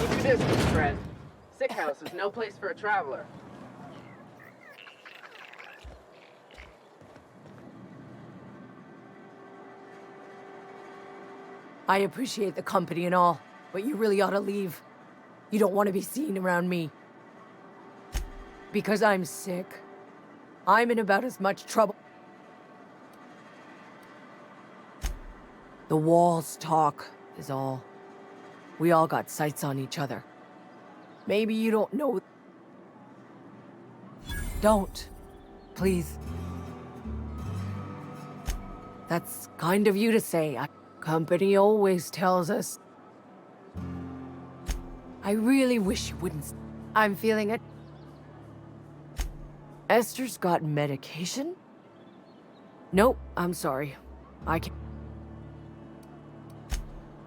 Keep your distance, friend. Sick house is no place for a traveler. I appreciate the company and all, but you really ought to leave. You don't want to be seen around me. Because I'm sick. I'm in about as much trouble. The walls talk, is all. We all got sights on each other. Maybe you don't know. Don't. Please. That's kind of you to say. Company always tells us. I really wish you wouldn't. I'm feeling it. Esther's got medication? Nope, I'm sorry. I can't.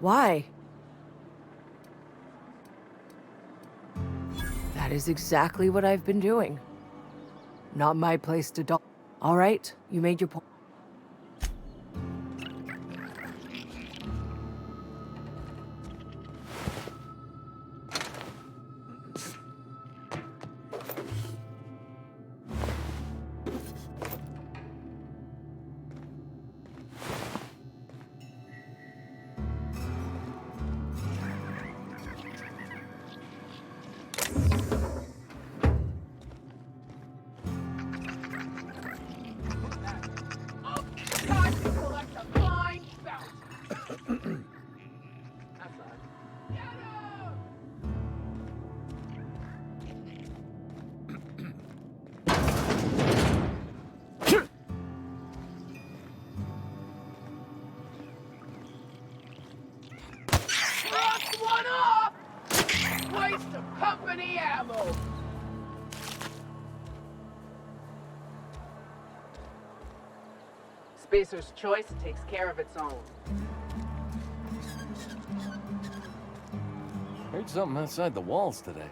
Why? That is exactly what I've been doing. Not my place to talk. All right, you made your point. One off! Waste of company ammo! Spacer's choice takes care of its own. Heard something outside the walls today.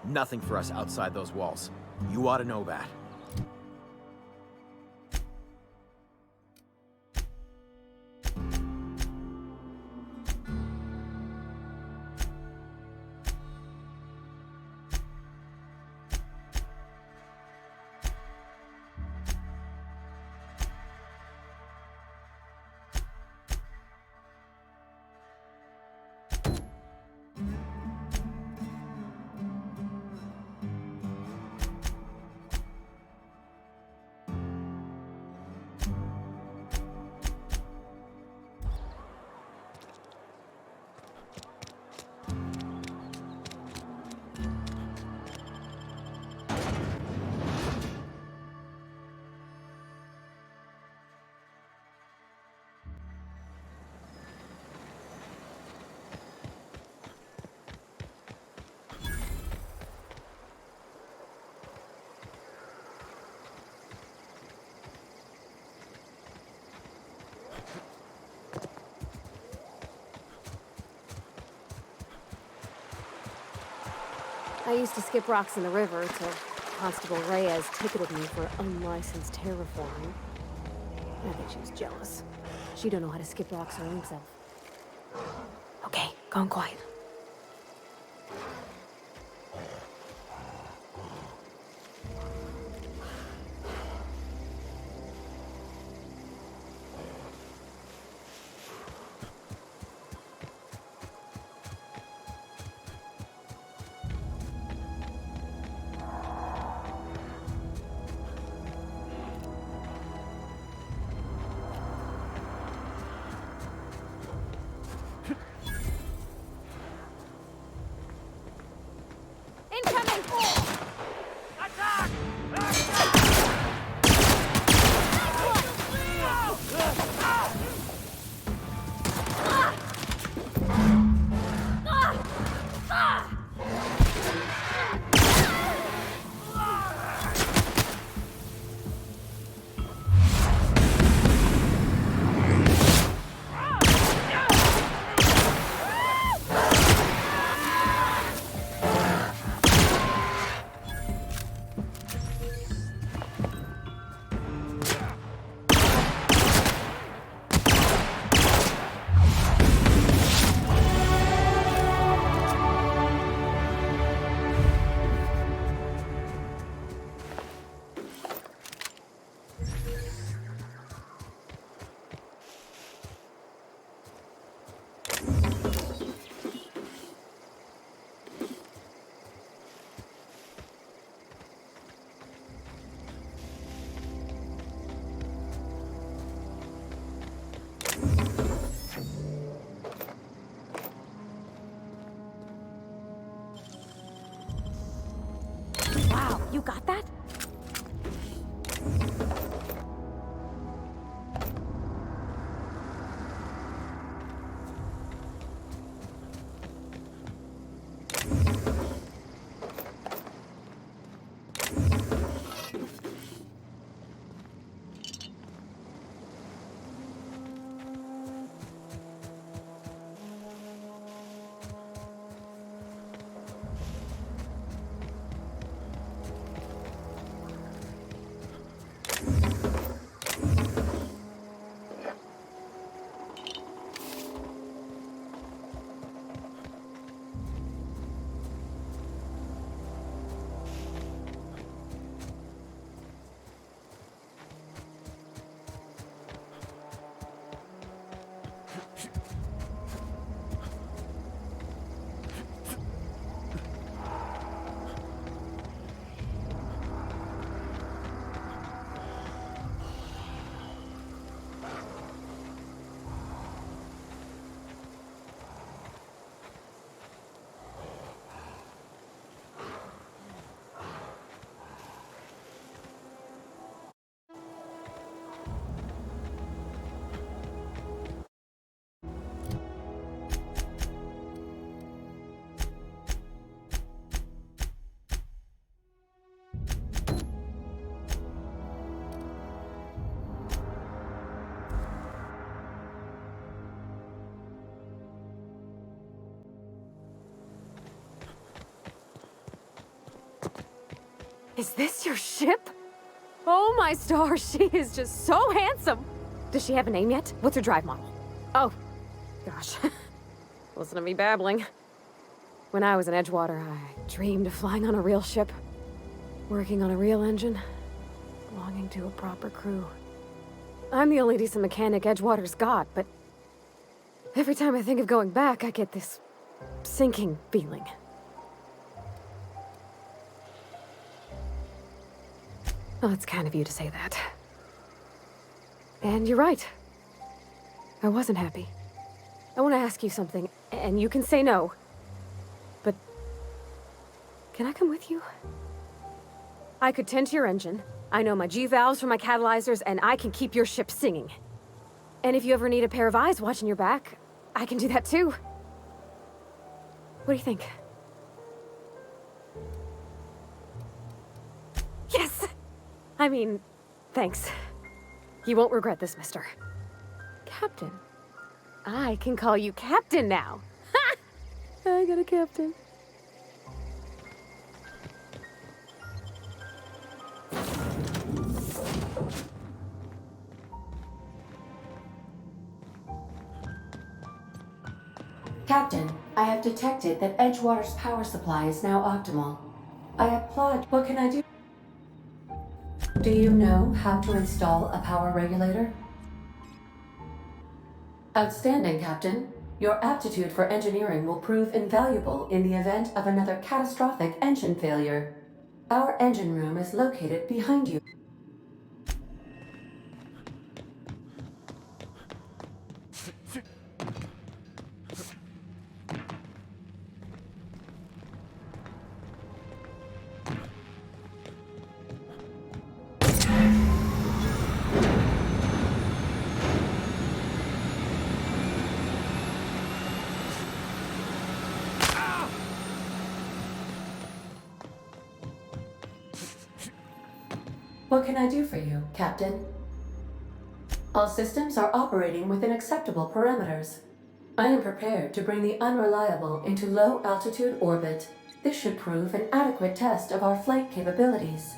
Nothing for us outside those walls. You ought to know that. I used to skip rocks in the river till Constable Reyes ticketed me for unlicensed terraforming. I think she was jealous. She don't know how to skip rocks her own self. Okay, gone quiet. You got that? Is this your ship? Oh my stars, she is just so handsome! Does she have a name yet? What's her drive model? Oh, gosh. Listen to me babbling. When I was in Edgewater, I dreamed of flying on a real ship, working on a real engine, belonging to a proper crew. I'm the only decent mechanic Edgewater's got, but every time I think of going back, I get this sinking feeling. Well, it's kind of you to say that. And you're right. I wasn't happy. I want to ask you something, and you can say no. But can I come with you? I could tend to your engine. I know my G-valves from my catalyzers, and I can keep your ship singing. And if you ever need a pair of eyes watching your back, I can do that too. What do you think? Yes! I mean, thanks. You won't regret this, mister. Captain. I can call you Captain now. Ha! I got a captain. Captain, I have detected that Edgewater's power supply is now optimal. I applaud. What can I do? Do you know how to install a power regulator? Outstanding, Captain. Your aptitude for engineering will prove invaluable in the event of another catastrophic engine failure. Our engine room is located behind you. What can I do for you, Captain? All systems are operating within acceptable parameters. I am prepared to bring the unreliable into low-altitude orbit. This should prove an adequate test of our flight capabilities.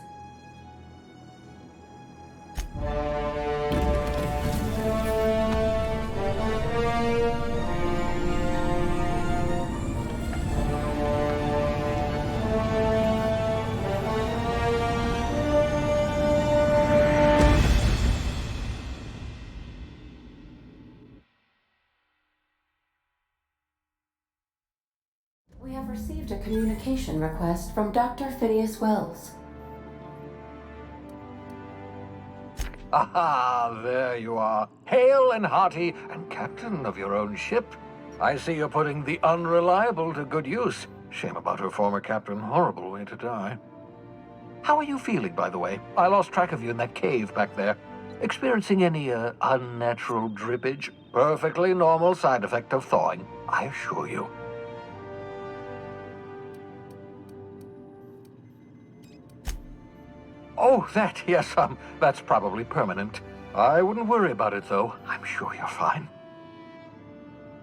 We have received a communication request from Dr. Phineas Wells. Aha, there you are, hale and hearty, and captain of your own ship. I see you're putting the unreliable to good use. Shame about her former captain, horrible way to die. How are you feeling, by the way? I lost track of you in that cave back there. Experiencing any, unnatural drippage? Perfectly normal side effect of thawing, I assure you. Oh, that, yes, that's probably permanent. I wouldn't worry about it, though. I'm sure you're fine.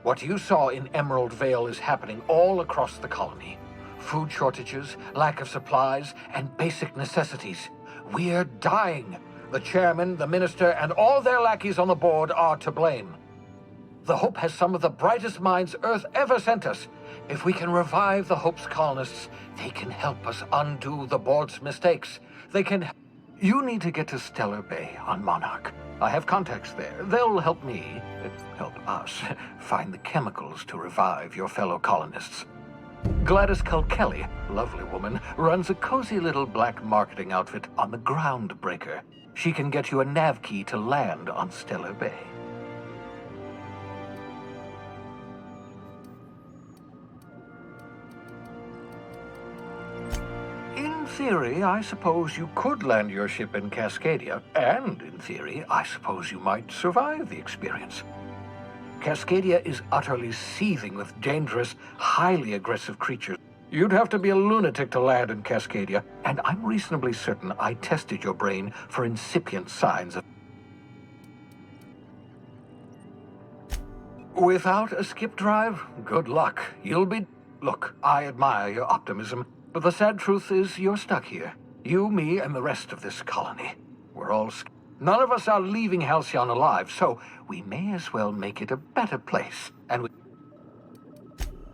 What you saw in Emerald Vale is happening all across the colony. Food shortages, lack of supplies, and basic necessities. We're dying. The chairman, the minister, and all their lackeys on the board are to blame. The Hope has some of the brightest minds Earth ever sent us. If we can revive the Hope's colonists, they can help us undo the board's mistakes. They can... You need to get to Stellar Bay on Monarch. I have contacts there. They'll help me, help us, find the chemicals to revive your fellow colonists. Gladys Kelly, lovely woman, runs a cozy little black marketing outfit on the Groundbreaker. She can get you a nav key to land on Stellar Bay. In theory, I suppose you could land your ship in Cascadia, and in theory, I suppose you might survive the experience. Cascadia is utterly seething with dangerous, highly aggressive creatures. You'd have to be a lunatic to land in Cascadia, and I'm reasonably certain I tested your brain for incipient signs of... Without a skip drive, good luck. You'll be... Look, I admire your optimism, but the sad truth is you're stuck here. You, me, and the rest of this colony. We're all... None of us are leaving Halcyon alive, so we may as well make it a better place. And we...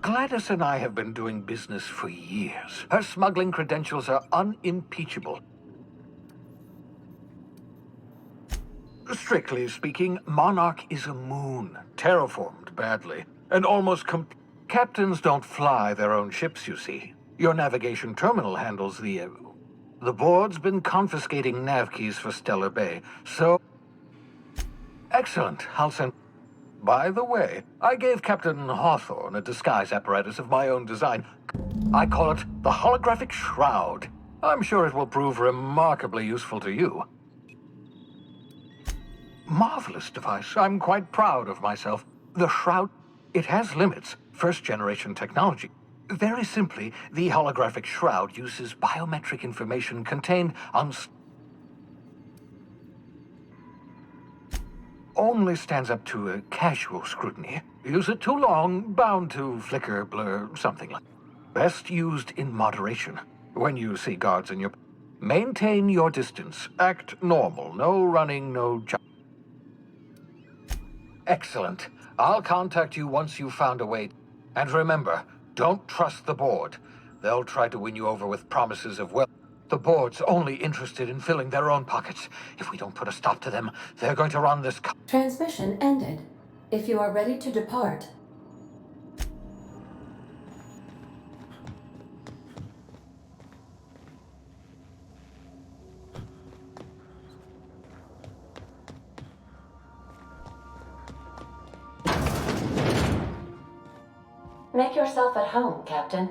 Gladys and I have been doing business for years. Her smuggling credentials are unimpeachable. Strictly speaking, Monarch is a moon, terraformed badly, and almost Captains don't fly their own ships, you see. Your navigation terminal handles the... The board's been confiscating nav keys for Stellar Bay, so... Excellent, I'll send... By the way, I gave Captain Hawthorne a disguise apparatus of my own design. I call it the Holographic Shroud. I'm sure it will prove remarkably useful to you. Marvelous device. I'm quite proud of myself. The Shroud, it has limits. First-generation technology. Very simply, the Holographic Shroud uses biometric information contained on... Only stands up to a casual scrutiny. Use it too long, bound to flicker, blur, something like... Best used in moderation. When you see guards in your... Maintain your distance. Act normal. No running, no jump. Excellent. I'll contact you once you've found a way. And remember, don't trust the board. They'll try to win you over with promises of wealth. The board's only interested in filling their own pockets. If we don't put a stop to them, they're going to run this... Transmission ended. If you are ready to depart. Make yourself at home, Captain.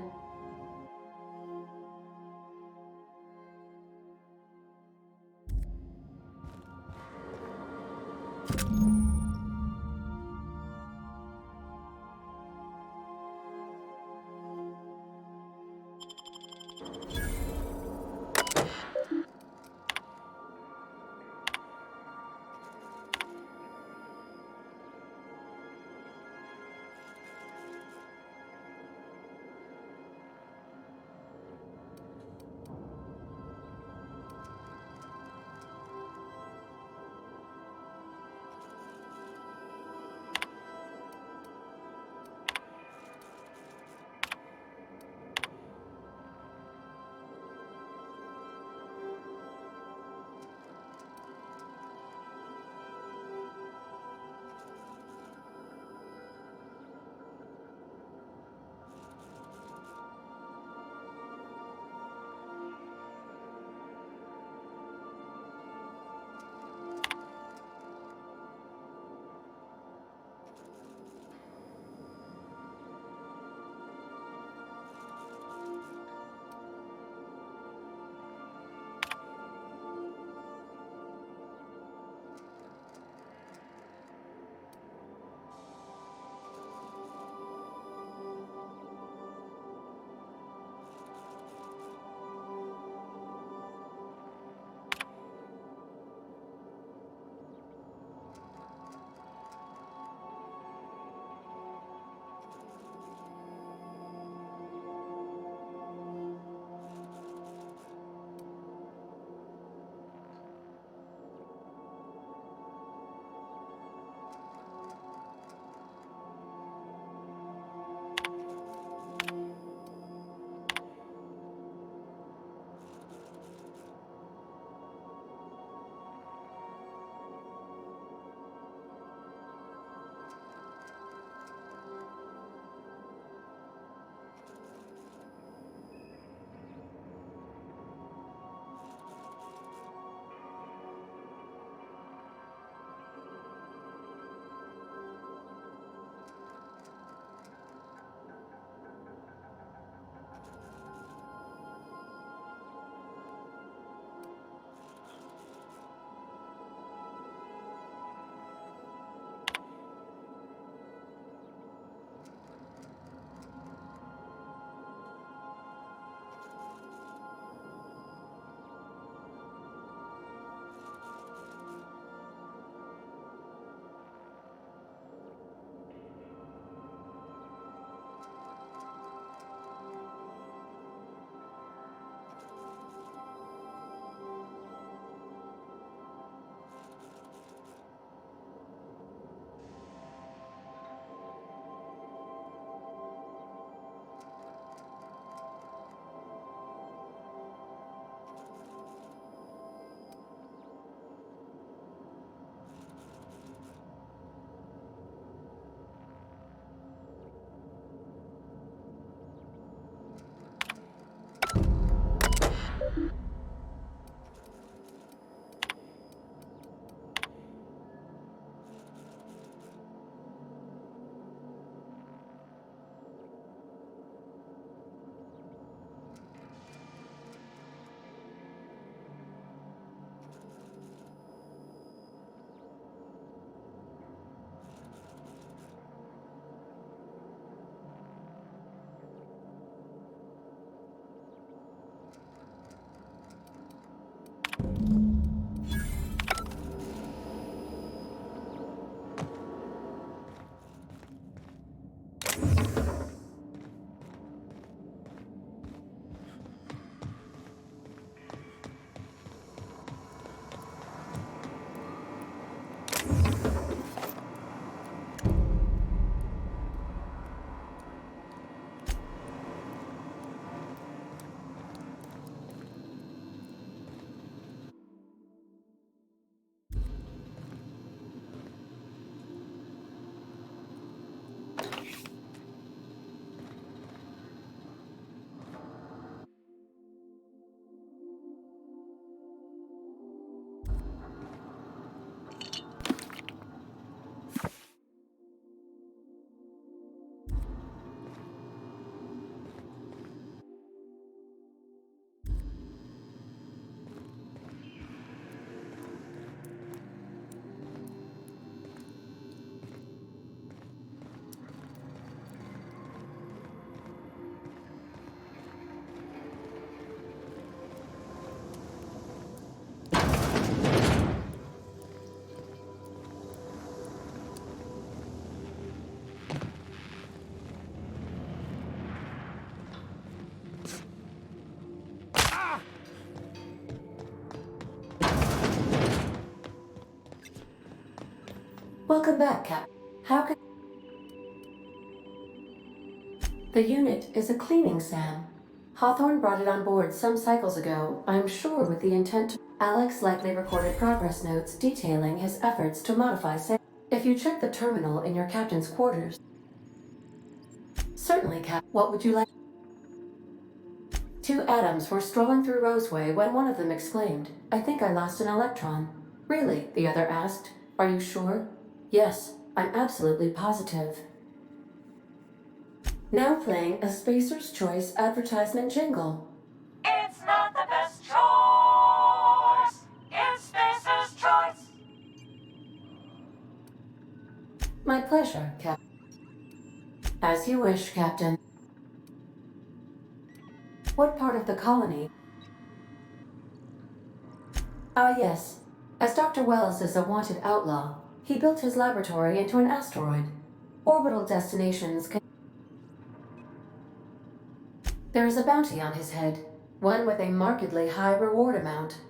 Welcome back, Cap. How can... The unit is a cleaning SAM. Hawthorne brought it on board some cycles ago, I'm sure with the intent to... Alex likely recorded progress notes detailing his efforts to modify SAM. If you check the terminal in your captain's quarters... Certainly, Cap. What would you like? Two atoms were strolling through Roseway when one of them exclaimed, "I think I lost an electron." "Really?" the other asked. "Are you sure?" "Yes, I'm absolutely positive." Now playing a Spacer's Choice advertisement jingle. It's not the best choice. It's Spacer's choice. My pleasure, Cap. As you wish, Captain. What part of the colony? Ah, yes. As Dr. Wells is a wanted outlaw, he built his laboratory into an asteroid. Orbital destinations can... There is a bounty on his head, one with a markedly high reward amount.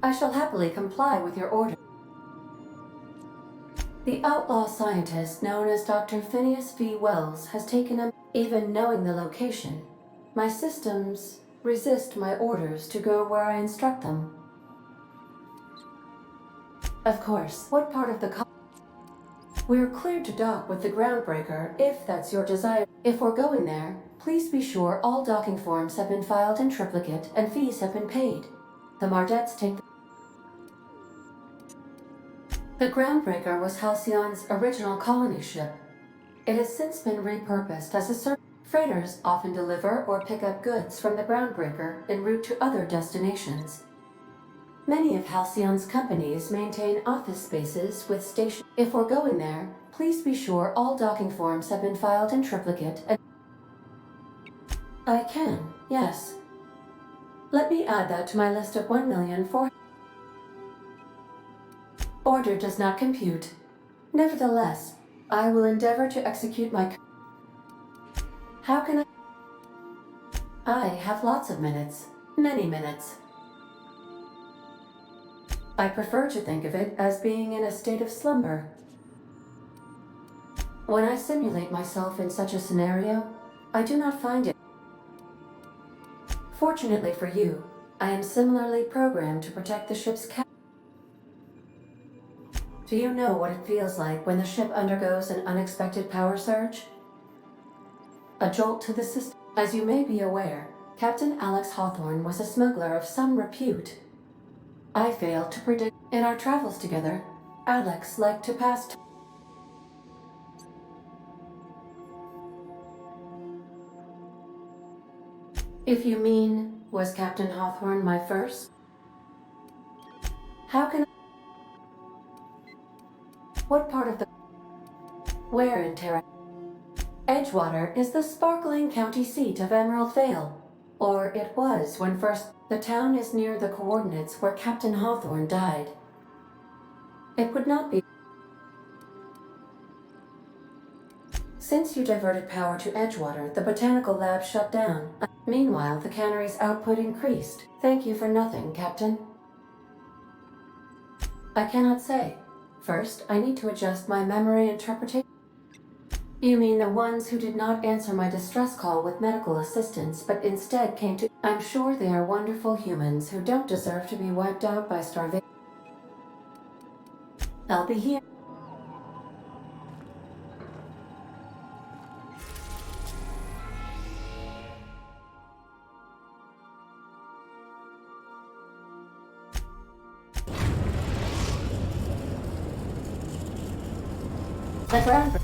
I shall happily comply with your order. The outlaw scientist known as Dr. Phineas V. Wells has taken him, even knowing the location. My systems resist my orders to go where I instruct them. Of course, what part of the We're cleared to dock with the Groundbreaker, if that's your desire. If we're going there, please be sure all docking forms have been filed in triplicate and fees have been paid. The Mardettes take The Groundbreaker was Halcyon's original colony ship. It has since been repurposed as a service. Freighters often deliver or pick up goods from the Groundbreaker en route to other destinations. Many of Halcyon's companies maintain office spaces with stations. If we're going there, please be sure all docking forms have been filed in triplicate and... I can, yes. Let me add that to my list of 1,000,004... Order does not compute. Nevertheless, I will endeavor to execute my... How can I have lots of minutes. Many minutes. I prefer to think of it as being in a state of slumber. When I simulate myself in such a scenario, I do not find it. Fortunately for you, I am similarly programmed to protect the ship's captain. Do you know what it feels like when the ship undergoes an unexpected power surge? A jolt to the system. As you may be aware, Captain Alex Hawthorne was a smuggler of some repute. I failed to predict. In our travels together, Alex liked to pass If you mean, was Captain Hawthorne my first? How can What part of the... Where in Terra? Edgewater is the sparkling county seat of Emerald Vale. Or it was when first... The town is near the coordinates where Captain Hawthorne died. It would not be... Since you diverted power to Edgewater, the botanical lab shut down. Meanwhile, the cannery's output increased. Thank you for nothing, Captain. I cannot say. First, I need to adjust my memory interpretation. You mean the ones who did not answer my distress call with medical assistance, but instead came to... I'm sure they are wonderful humans who don't deserve to be wiped out by starvation. I'll be here. The ground...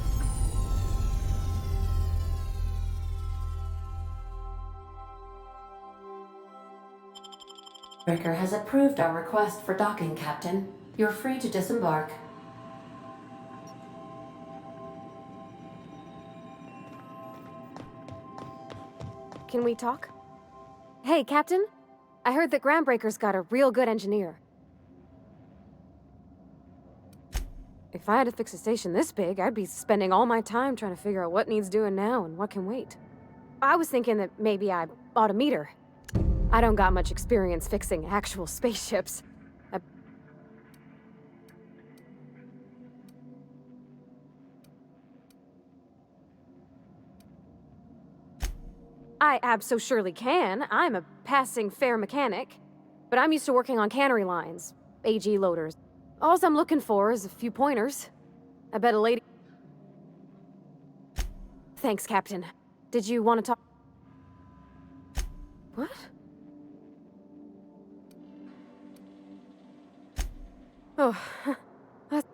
Breaker has approved our request for docking, Captain. You're free to disembark. Can we talk? Hey, Captain. I heard that Groundbreaker's got a real good engineer. If I had to fix a station this big, I'd be spending all my time trying to figure out what needs doing now and what can wait. I was thinking that maybe I ought to meet her. I don't got much experience fixing actual spaceships. I abso-surely can. I'm a passing fair mechanic. But I'm used to working on cannery lines, AG loaders. All I'm looking for is a few pointers. I bet a lady... Thanks, Captain. Did you want to talk... What? Oh, that...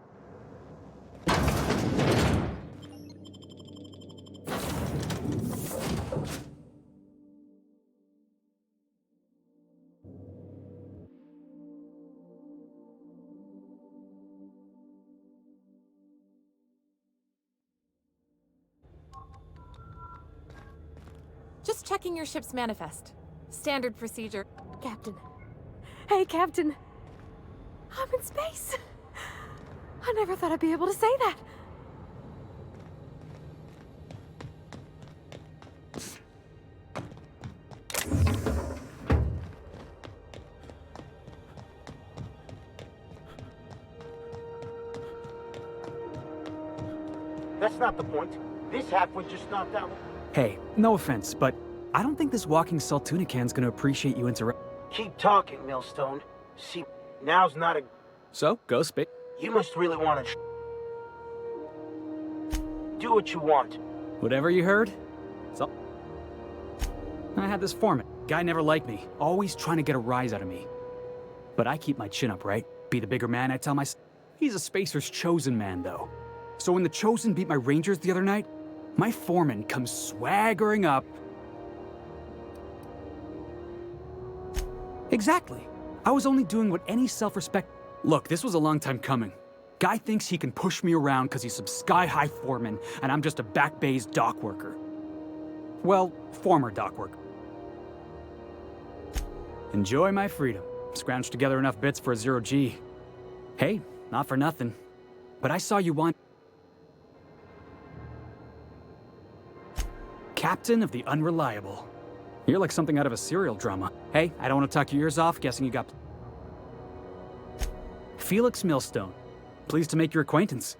Just checking your ship's manifest. Standard procedure. Captain. Hey, Captain. I'm in space. I never thought I'd be able to say that. That's not the point. This half was just knocked out. Hey, no offense, but I don't think this walking salt tuna can's gonna appreciate you Keep talking, Millstone. See, now's not a... So, go space. You must really want to... Do what you want. Whatever you heard, so... I had this foreman. Guy never liked me, always trying to get a rise out of me. But I keep my chin up, right? Be the bigger man, I tell myself. He's a Spacer's chosen man, though. So when the Chosen beat my Rangers the other night, my foreman comes swaggering up. Exactly. I was only doing what any self-respect... Look, this was a long time coming. Guy thinks he can push me around because he's some sky-high foreman, and I'm just a back bay's dock worker. Well, former dock worker. Enjoy my freedom. Scrounged together enough bits for a 0G. Hey, not for nothing. But I saw you want... Captain of the Unreliable. You're like something out of a serial drama. Hey, I don't want to talk your ears off, guessing you got... Felix Millstone. Pleased to make your acquaintance.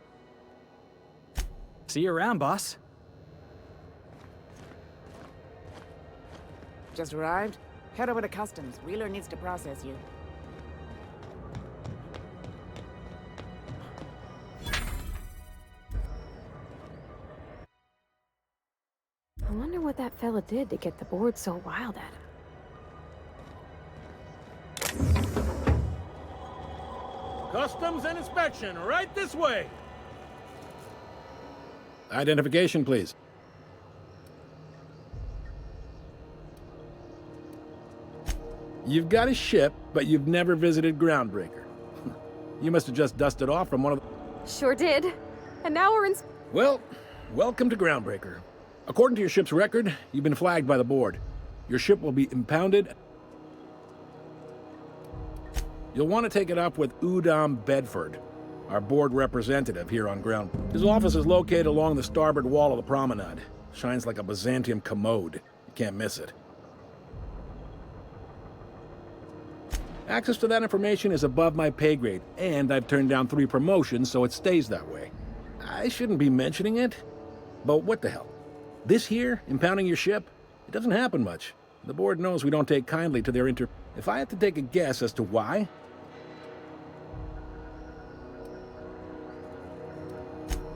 See you around, boss. Just arrived? Head over to customs. Wheeler needs to process you. I wonder what that fella did to get the board so wild at him. Customs and inspection, right this way. Identification, please. You've got a ship, but you've never visited Groundbreaker. You must have just dusted off from one of the... Sure did. And now we're in... Well, welcome to Groundbreaker. According to your ship's record, you've been flagged by the board. Your ship will be impounded. You'll want to take it up with Udom Bedford, our board representative here on ground. His office is located along the starboard wall of the promenade. Shines like a Byzantium commode. You can't miss it. Access to that information is above my pay grade, and I've turned down 3 promotions, so it stays that way. I shouldn't be mentioning it, but what the hell? This here, impounding your ship, it doesn't happen much. The board knows we don't take kindly to their If I had to take a guess as to why...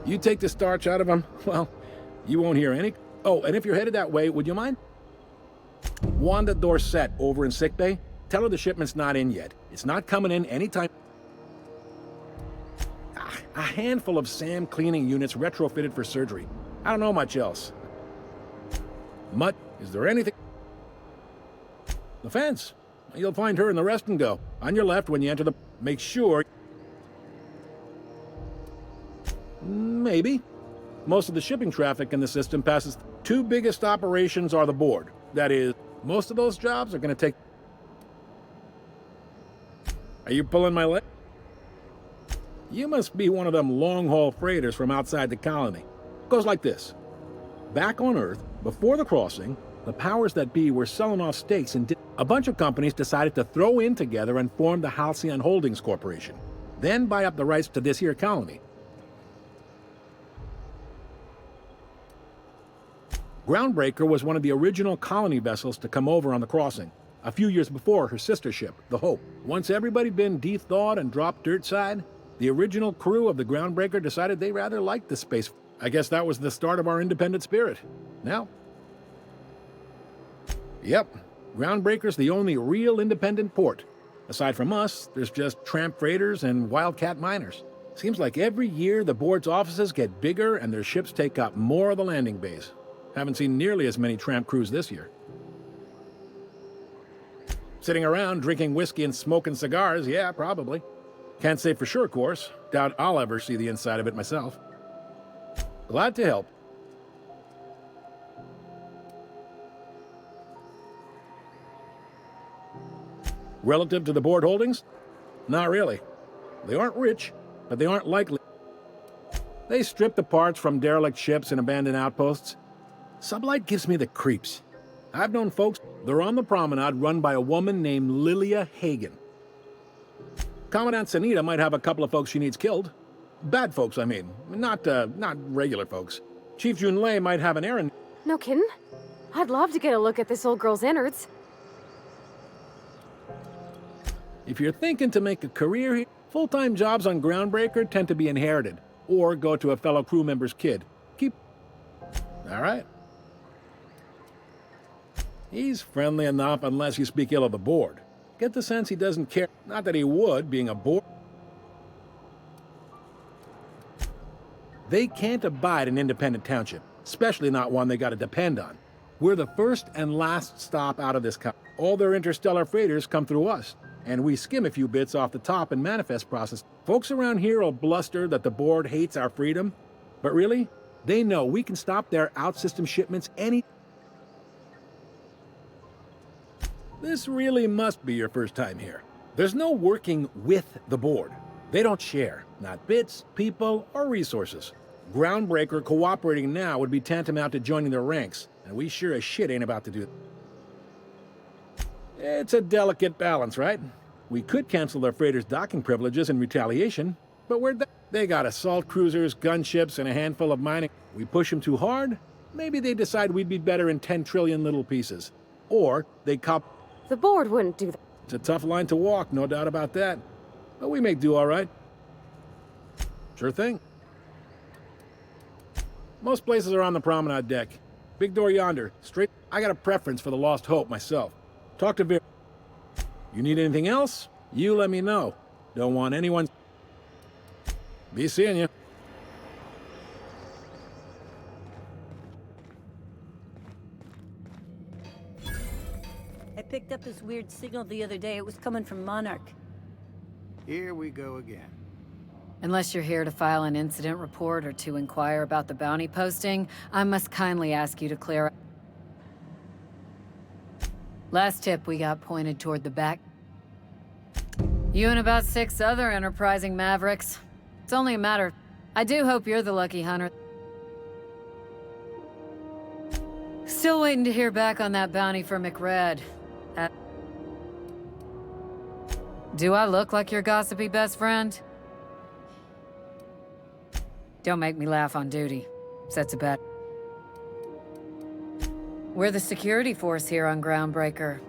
You take the starch out of them, well, you won't hear any... Oh, and if you're headed that way, would you mind? Wanda Dorset over in sickbay, tell her the shipment's not in yet. It's not coming in anytime... A handful of SAM cleaning units retrofitted for surgery. I don't know much else. Mutt, is there anything... The fence. You'll find her in the rest and go. On your left when you enter the... Make sure... Maybe. Most of the shipping traffic in the system passes... 2 biggest operations are the board. That is, most of those jobs are going to take... Are you pulling my leg? You must be one of them long-haul freighters from outside the colony. Goes like this. Back on Earth, before the crossing, the powers that be were selling off stakes and a bunch of companies decided to throw in together and form the Halcyon Holdings Corporation. Then buy up the rights to this here colony. Groundbreaker was one of the original colony vessels to come over on the crossing, a few years before her sister ship, the Hope. Once everybody been de-thawed and dropped dirt side, the original crew of the Groundbreaker decided they rather liked the space. I guess that was the start of our independent spirit. Now, yep, Groundbreaker's the only real independent port. Aside from us, there's just tramp freighters and wildcat miners. Seems like every year the board's offices get bigger and their ships take up more of the landing bays. Haven't seen nearly as many tramp crews this year. Sitting around drinking whiskey and smoking cigars, yeah, probably. Can't say for sure, of course. Doubt I'll ever see the inside of it myself. Glad to help. Relative to the board holdings? Not really. They aren't rich, but they aren't likely. They strip the parts from derelict ships and abandoned outposts. Sublight gives me the creeps. I've known folks, they're on the promenade run by a woman named Lilia Hagen. Commandant Sanita might have a couple of folks she needs killed. Bad folks, I mean. Not regular folks. Chief Junlei might have an errand. No kidding? I'd love to get a look at this old girl's innards. If you're thinking to make a career here, full-time jobs on Groundbreaker tend to be inherited, or go to a fellow crew member's kid. All right. He's friendly enough unless you speak ill of the board. Get the sense he doesn't care. Not that he would, being a board. They can't abide an independent township, especially not one they gotta depend on. We're the first and last stop out of this country. All their interstellar freighters come through us, and we skim a few bits off the top and manifest process. Folks around here will bluster that the board hates our freedom, but really, they know we can stop their out-system shipments any... This really must be your first time here. There's no working with the board. They don't share, not bits, people, or resources. Groundbreaker cooperating now would be tantamount to joining their ranks, and we sure as shit ain't about to do it. It's a delicate balance, right? We could cancel their freighters' docking privileges in retaliation, but they got assault cruisers, gunships, and a handful of mining. We push them too hard, maybe they decide we'd be better in 10 trillion little pieces. Or they cop... The board wouldn't do that. It's a tough line to walk, no doubt about that. But we may do all right. Sure thing. Most places are on the promenade deck. Big door yonder, straight... I got a preference for the Lost Hope myself. Talk to Vir... You need anything else? You let me know. Don't want anyone... Be seeing you. I picked up this weird signal the other day. It was coming from Monarch. Here we go again. Unless you're here to file an incident report or to inquire about the bounty posting, I must kindly ask you to clear... Last tip we got pointed toward the back. You and about 6 other enterprising mavericks. It's only a matter... I do hope you're the lucky hunter. Still waiting to hear back on that bounty for McRed. Do I look like your gossipy best friend? Don't make me laugh on duty. Sets a bet. We're the security force here on Groundbreaker.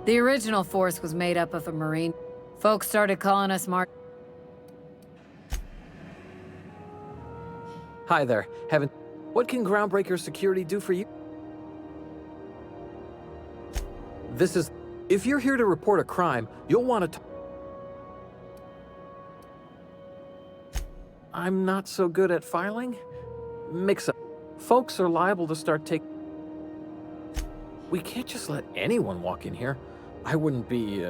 The original force was made up of a Marine. Folks started calling us Hi there. What can Groundbreaker security do for you? If you're here to report a crime, you'll want to... I'm not so good at filing? Mix-up. Folks are liable to start taking... We can't just let anyone walk in here. I wouldn't be...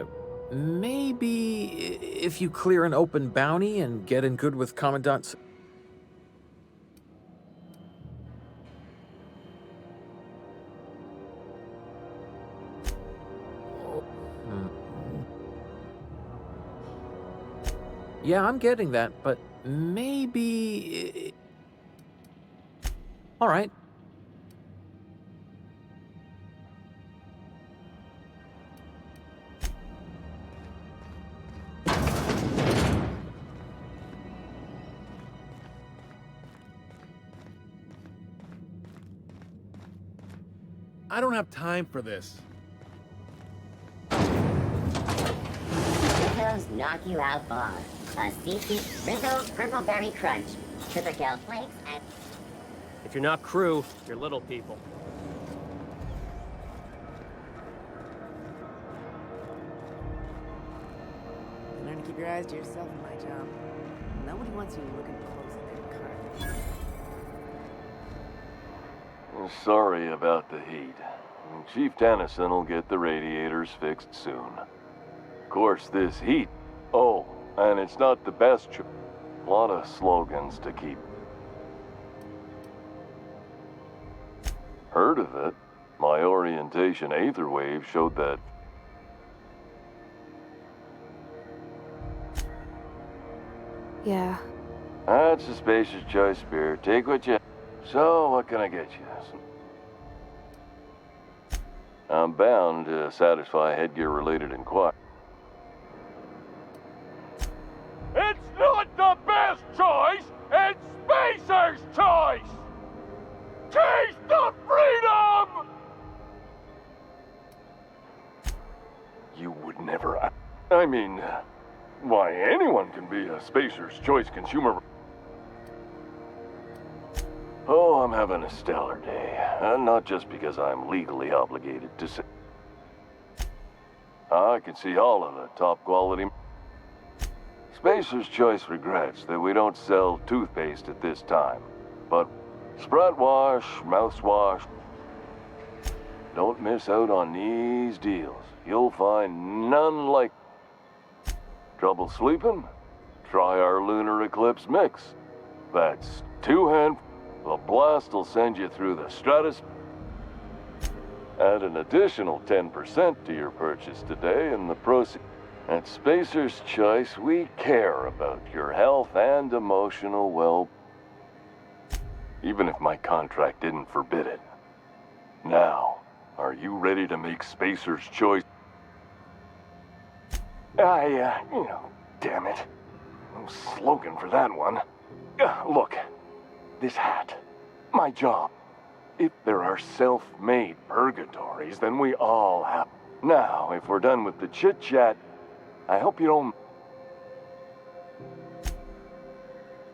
Maybe if you clear an open bounty and get in good with Commandant... Yeah, I'm getting that, but maybe... All right. I don't have time for this. Fritos knock you out bar. A seafood frizzled purple berry crunch. Triple kale flakes and... If you're not crew, you're little people. Learn to keep your eyes to yourself in my job. Nobody wants you looking close at their cart. I'm sorry about the heat. Chief Tennyson will get the radiators fixed soon. Of course, this heat... Oh, and it's not the best... A lot of slogans to keep. Heard of it? My orientation aether wave showed that... Yeah. That's a spacer's choice, Spear. Take what you... So, what can I get you? I'm bound to satisfy headgear-related inquiry. It's not the best choice, it's Spacer's choice! Taste the freedom! You would never... I mean... Why, anyone can be a Spacer's Choice consumer. Oh, I'm having a stellar day. Not just because I'm legally obligated to say... I can see all of the top quality... Spacer's Choice regrets that we don't sell toothpaste at this time. But Sprat Wash, Mouthwash... Don't miss out on these deals. You'll find none like... Trouble sleeping? Try our Lunar Eclipse mix. That's 2 hand... The blast will send you through the stratus. Add an additional 10% to your purchase today and the proceeds. At Spacer's Choice, we care about your health and emotional well... Even if my contract didn't forbid it. Now, are you ready to make Spacer's Choice? Damn it. No slogan for that one. Look, this hat, my job. If there are self-made purgatories, then we all have. Now, if we're done with the chit-chat, I hope you don't...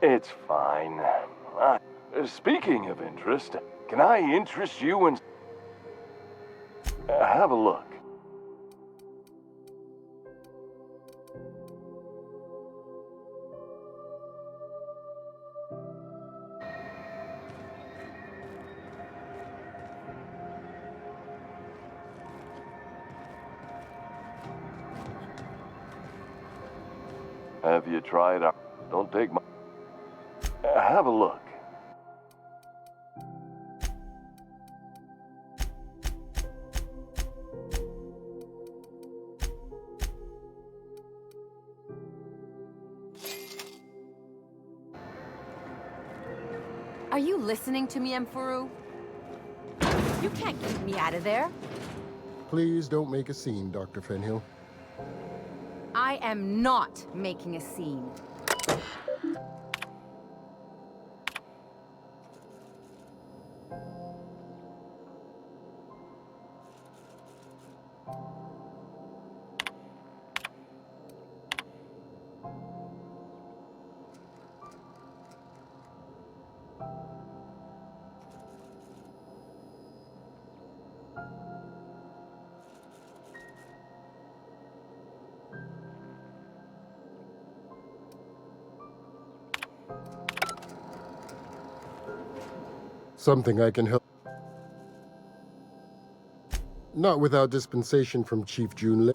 It's fine. Speaking of interest, can I interest you in... have a look. Have you tried our... Don't take my... have a look. Are you listening to me, Emfuru? You can't keep me out of there. Please don't make a scene, Dr. Fenhill. I am not making a scene. Something I can help. Not without dispensation from Chief Junlei.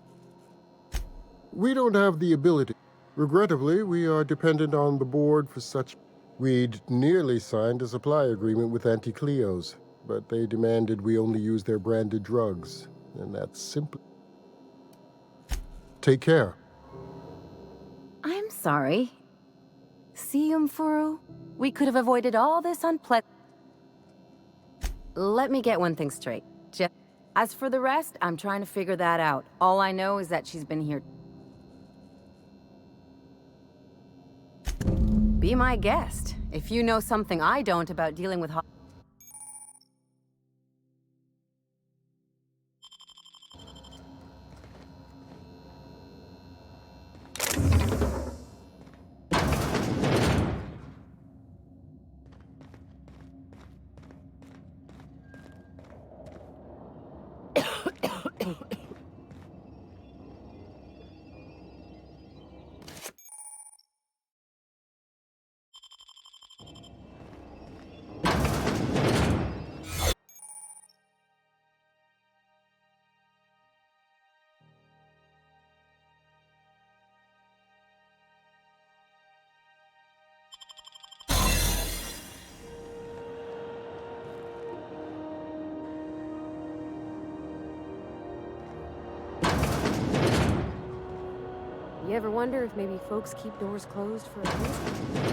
We don't have the ability. Regrettably, we are dependent on the board for such. We'd nearly signed a supply agreement with Anti-Cleos, but they demanded we only use their branded drugs, and that's simply... Take care. I'm sorry. See, Emfuru? We could have avoided all this unpleasant... Let me get one thing straight. As for the rest, I'm trying to figure that out. All I know is that she's been here. Be my guest. If you know something I don't about dealing with... ever wonder if maybe folks keep doors closed for a reason?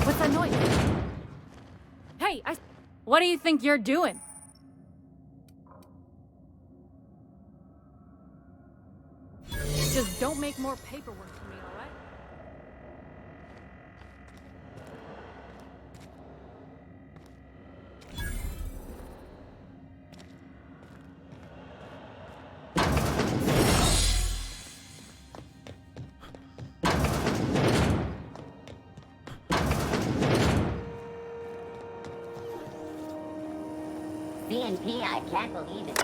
What's that noise? Hey, what do you think you're doing? Just don't make more paperwork for me, all right? BNP, I can't believe it.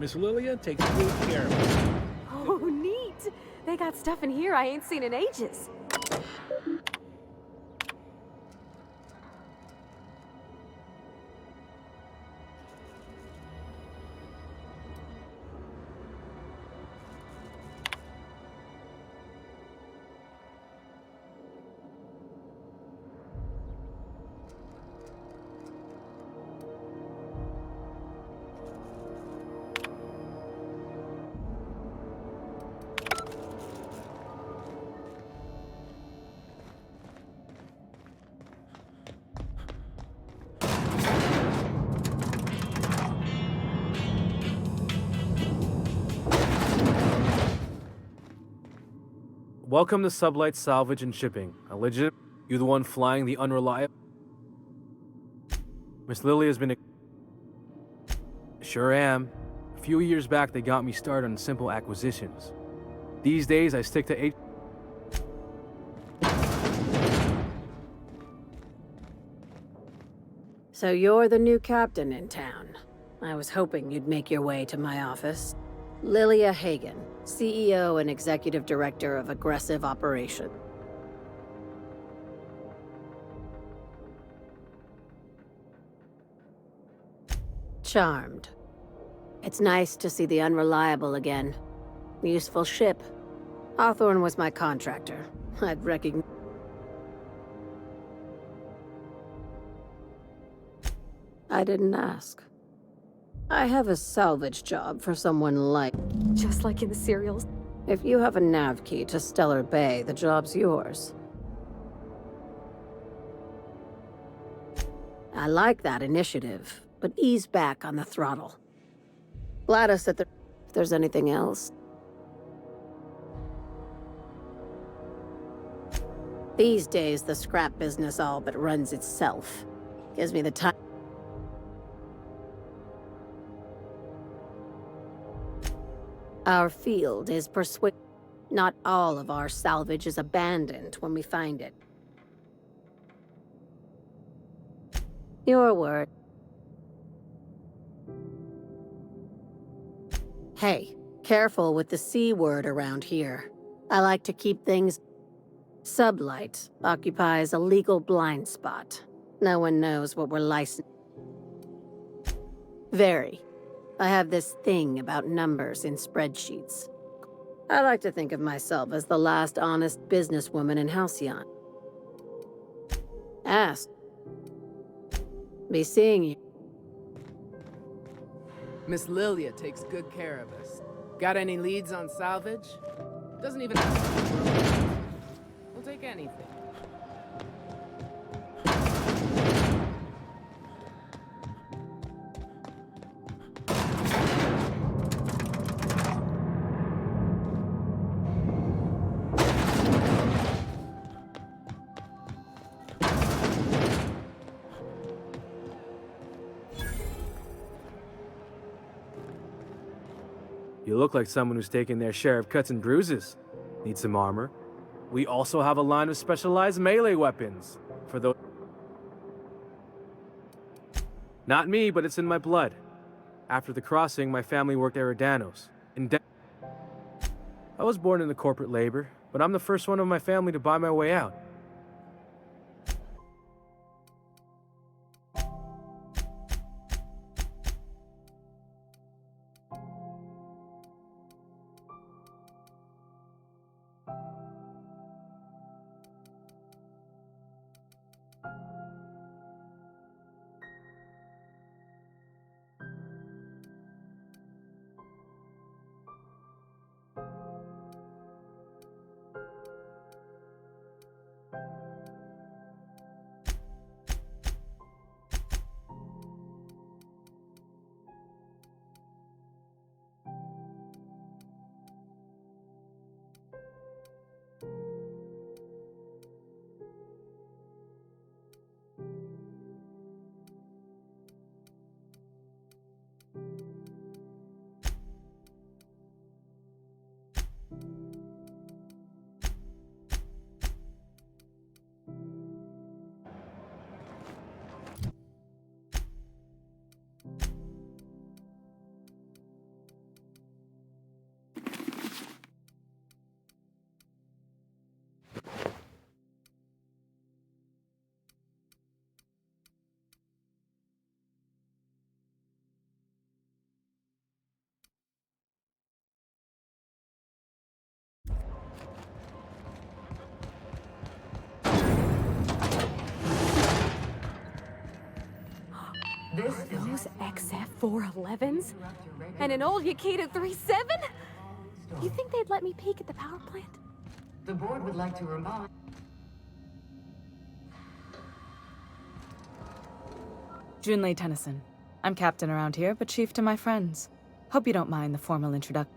Miss Lilia takes good care of us. Oh, neat! They got stuff in here I ain't seen in ages. Welcome to Sublight Salvage and Shipping. A legit... You the one flying the unreliable... Miss Lily has been... Sure am. A few years back, they got me started on simple acquisitions. These days, I stick to H... So you're the new captain in town. I was hoping you'd make your way to my office. Lilia Hagen, CEO and Executive Director of Aggressive Operation. Charmed. It's nice to see the Unreliable again. Useful ship. Hawthorne was my contractor. I'd recognize... I didn't ask. I have a salvage job for someone like... Just like in the serials. If you have a nav key to Stellar Bay, the job's yours. I like that initiative, but ease back on the throttle. Gladys at the... If there's anything else. These days, the scrap business all but runs itself. Gives me the time... Our field is persuade. Not all of our salvage is abandoned when we find it. Your word. Hey, careful with the C word around here. I like to keep things... Sublight occupies a legal blind spot. No one knows what we're licensed. Very. I have this thing about numbers in spreadsheets. I like to think of myself as the last honest businesswoman in Halcyon. Ask. Be seeing you. Miss Lilia takes good care of us. Got any leads on salvage? Doesn't even... We'll take anything. You look like someone who's taken their share of cuts and bruises. Need some armor? We also have a line of specialized melee weapons. For those... Not me, but it's in my blood. After the crossing, my family worked Eridanos. I was born into corporate labor, but I'm the first one of my family to buy my way out. Those XF411s? And an old Yakita 37? You think they'd let me peek at the power plant? The board would like to remind... Junlei Tennyson. I'm captain around here, but chief to my friends. Hope you don't mind the formal introduction.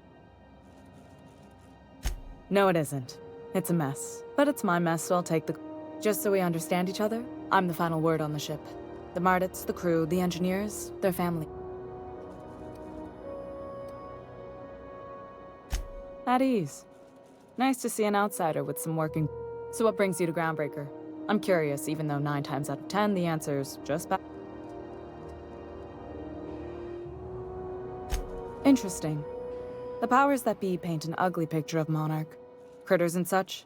No, it isn't. It's a mess. But it's my mess, so I'll take the... Just so we understand each other, I'm the final word on the ship. The Mardits, the crew, the engineers, their family. At ease. Nice to see an outsider with some working... So what brings you to Groundbreaker? I'm curious, even though 9 times out of 10, the answer's just back. Interesting. The powers that be paint an ugly picture of Monarch. Critters and such.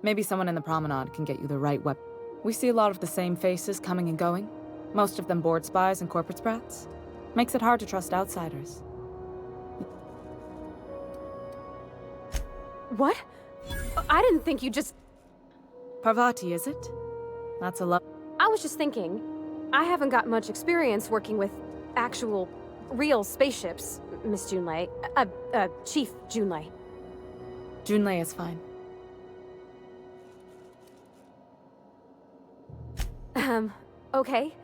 Maybe someone in the promenade can get you the right weapon. We see a lot of the same faces coming and going. Most of them board spies and corporate sprats. Makes it hard to trust outsiders. What? I didn't think you just... Parvati, is it? That's a lot. I was just thinking, I haven't got much experience working with actual real spaceships, Miss Junlei. Chief Junlei. Junlei is fine. Okay.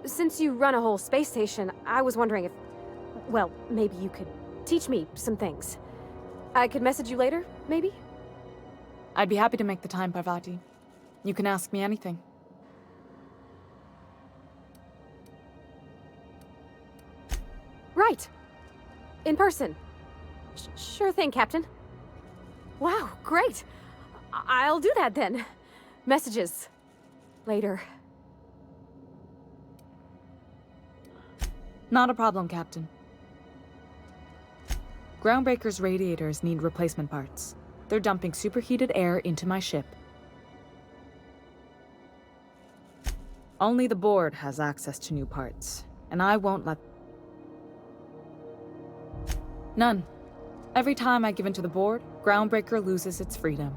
Since you run a whole space station, I was wondering if... Well, maybe you could teach me some things. I could message you later, maybe? I'd be happy to make the time, Parvati. You can ask me anything. Right. In person. Sure thing, Captain. Wow, great. I'll do that then. Messages. Later. Not a problem, Captain. Groundbreaker's radiators need replacement parts. They're dumping superheated air into my ship. Only the board has access to new parts, and I won't let... None. Every time I give in to the board, Groundbreaker loses its freedom.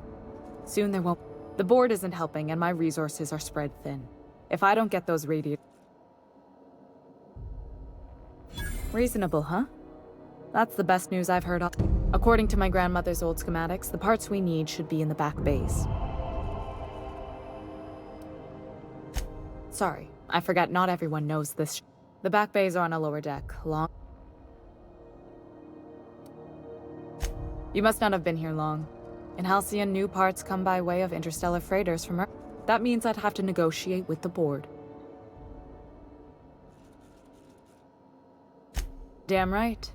Soon there won't... The board isn't helping, and my resources are spread thin. If I don't get those radiators... Reasonable, huh? That's the best news I've heard of. According to my grandmother's old schematics, the parts we need should be in the back bays. Sorry, I forgot not everyone knows this. The back bays are on a lower deck, long... You must not have been here long. In Halcyon, new parts come by way of interstellar freighters from Earth. That means I'd have to negotiate with the board. Damn right.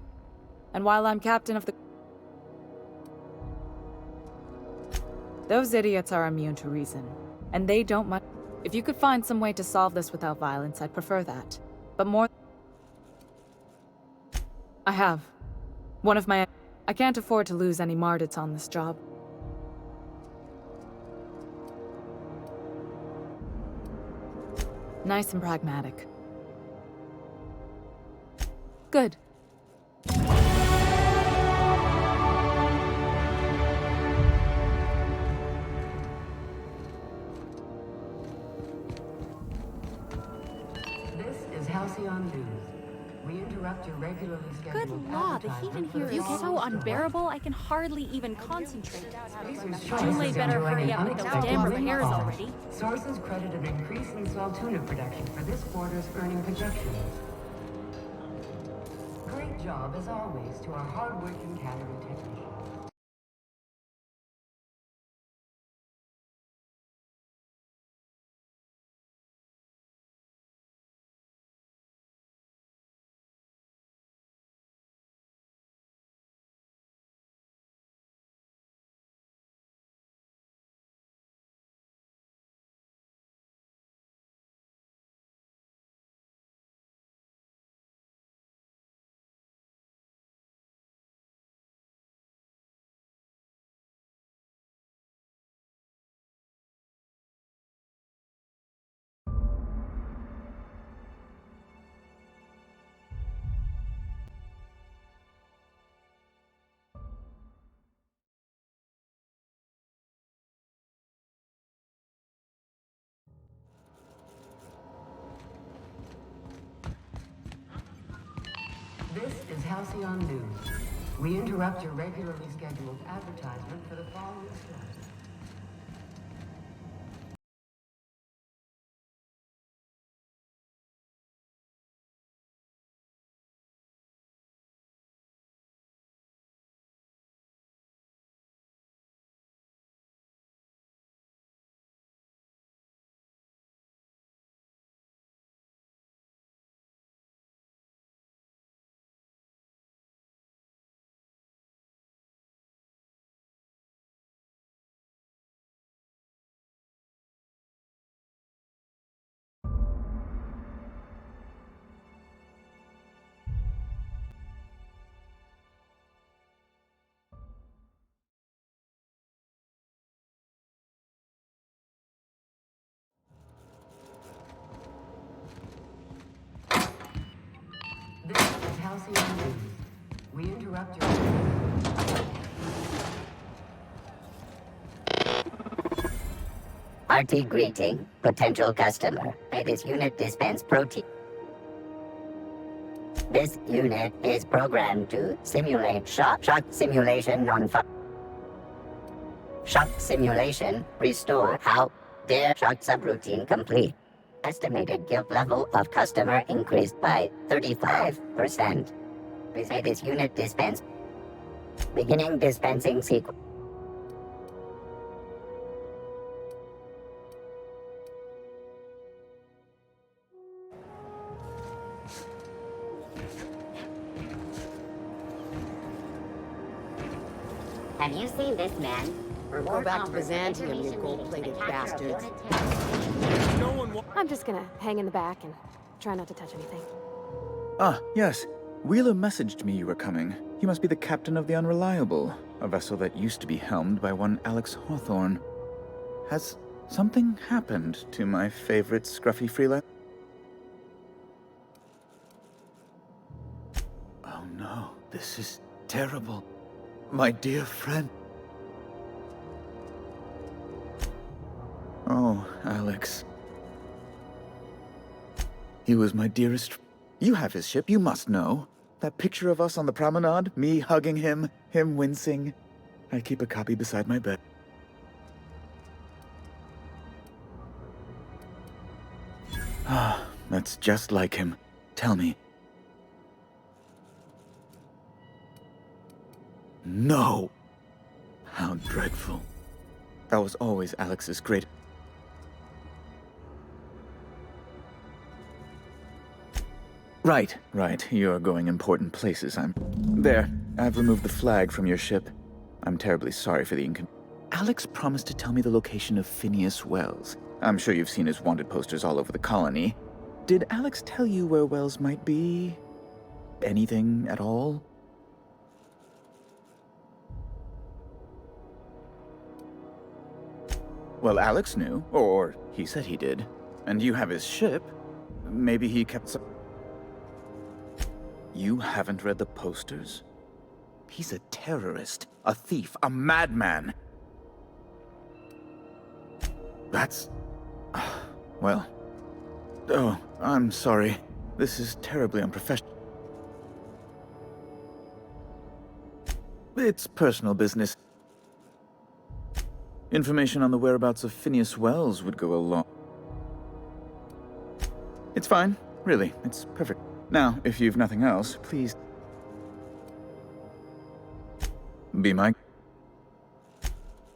And while I'm captain of the... Those idiots are immune to reason, and they don't much... If you could find some way to solve this without violence, I'd prefer that. But more... I have. One of my... I can't afford to lose any Mardits on this job. Nice and pragmatic. Good. This is Halcyon News. We interrupt your regularly scheduled Good law, the heat in here is so unbearable, I can hardly even concentrate. Junlei better hurry up with those damn repairs already. Sources credit an increase in cell tuna production for this quarter's earning projections. Great job, as always, to our hard-working catering technicians. This is Halcyon News. We interrupt your regularly scheduled advertisement for the following story. This is Halcyon News. We interrupt your... RT greeting, potential customer. May this unit dispense protein. This unit is programmed to simulate shock simulation shock simulation restore how their shock subroutine complete. Estimated guilt level of customer increased by 35%. We say this unit dispense. Beginning dispensing sequence. Have you seen this man? Go back to Byzantium, you gold-plated bastards. I'm just gonna hang in the back and try not to touch anything. Ah, yes. Wheeler messaged me you were coming. He must be the captain of the Unreliable, a vessel that used to be helmed by one Alex Hawthorne. Has something happened to my favorite scruffy freelance? Oh no, this is terrible. My dear friend. Oh, Alex. He was my dearest. You have his ship, you must know. That picture of us on the promenade, me hugging him, him wincing. I keep a copy beside my bed. Ah, that's just like him. Tell me. No! How dreadful. That was always Alex's great... Right. You're going important places. There, I've removed the flag from your ship. I'm terribly sorry for the Alex promised to tell me the location of Phineas Wells. I'm sure you've seen his wanted posters all over the colony. Did Alex tell you where Wells might be? Anything at all? Well, Alex knew, or he said he did. And you have his ship. Maybe he kept some... You haven't read the posters? He's a terrorist, a thief, a madman. That's... well... Oh, I'm sorry. This is terribly unprofessional. It's personal business. Information on the whereabouts of Phineas Wells would go a long... It's fine, really. It's perfect. Now, if you've nothing else, please... be my...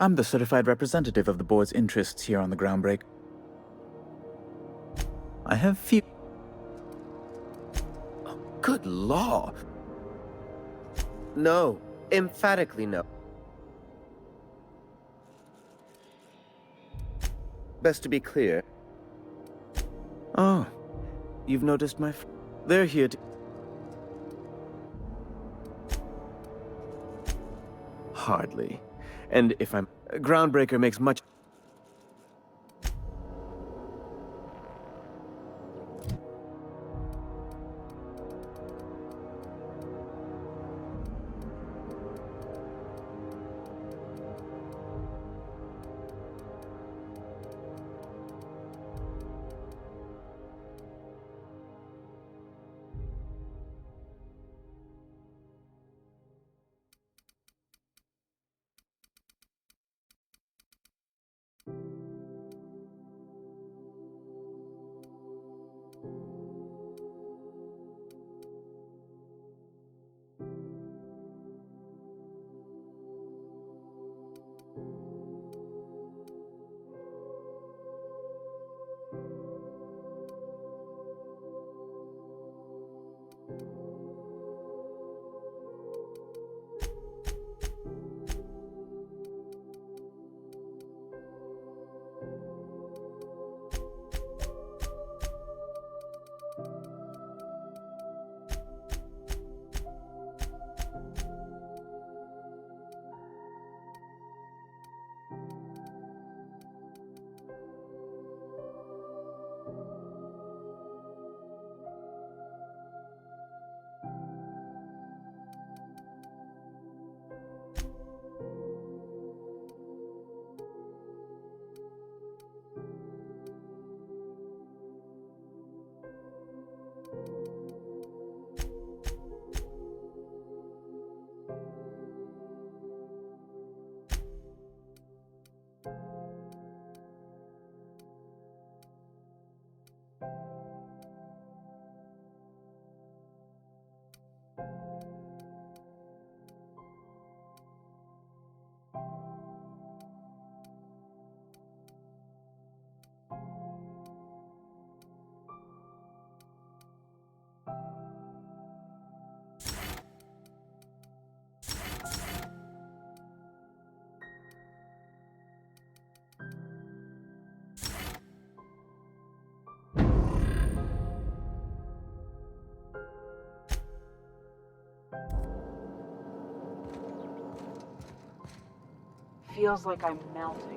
I'm the certified representative of the board's interests here on the groundbreak. I have few... Oh, good law! No. Emphatically no. Best to be clear. Oh, you've noticed my... They're here to... Hardly. And if I'm... Groundbreaker makes much... feels like I'm melting.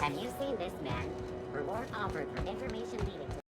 Have you seen this man? Reward offered for information leading to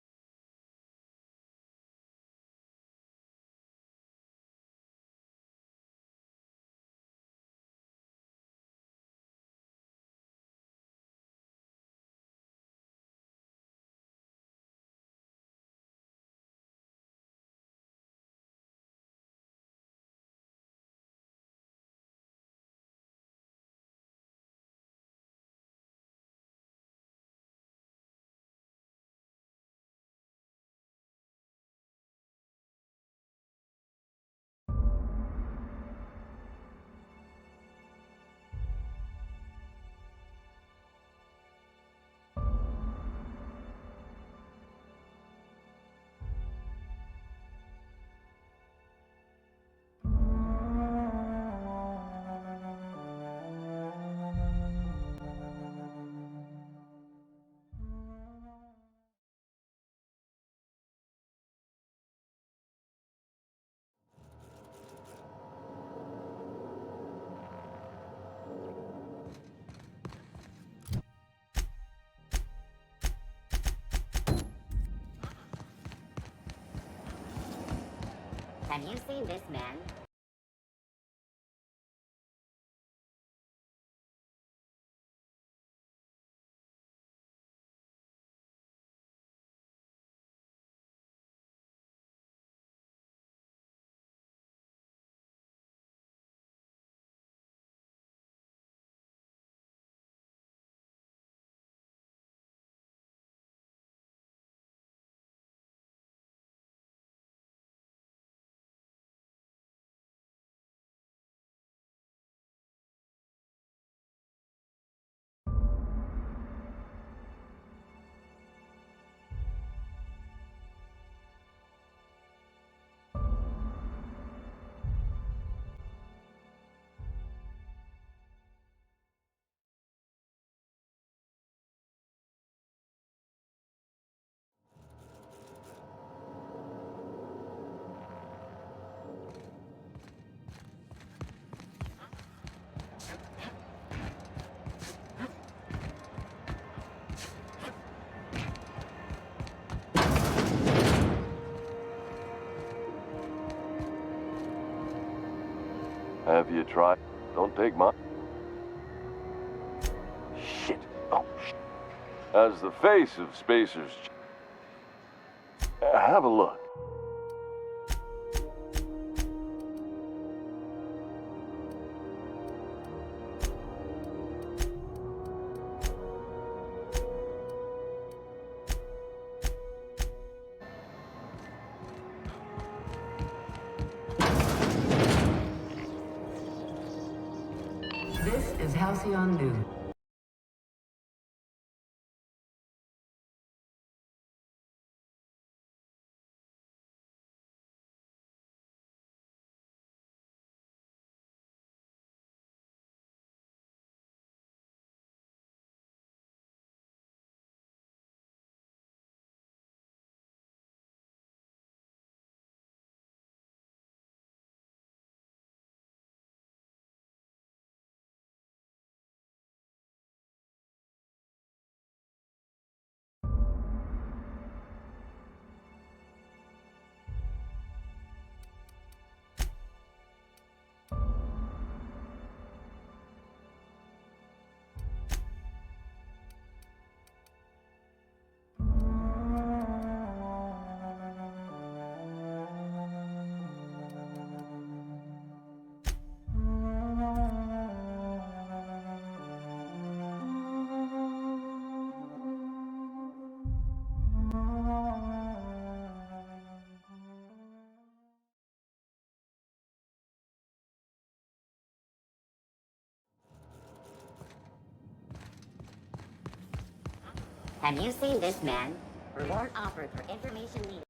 Have you seen this man? Have you tried? Don't take my... Shit. Oh, shit. As the face of Spacers... Have a look. This is Halcyon News. Have you seen this man? Reward offered for information needed.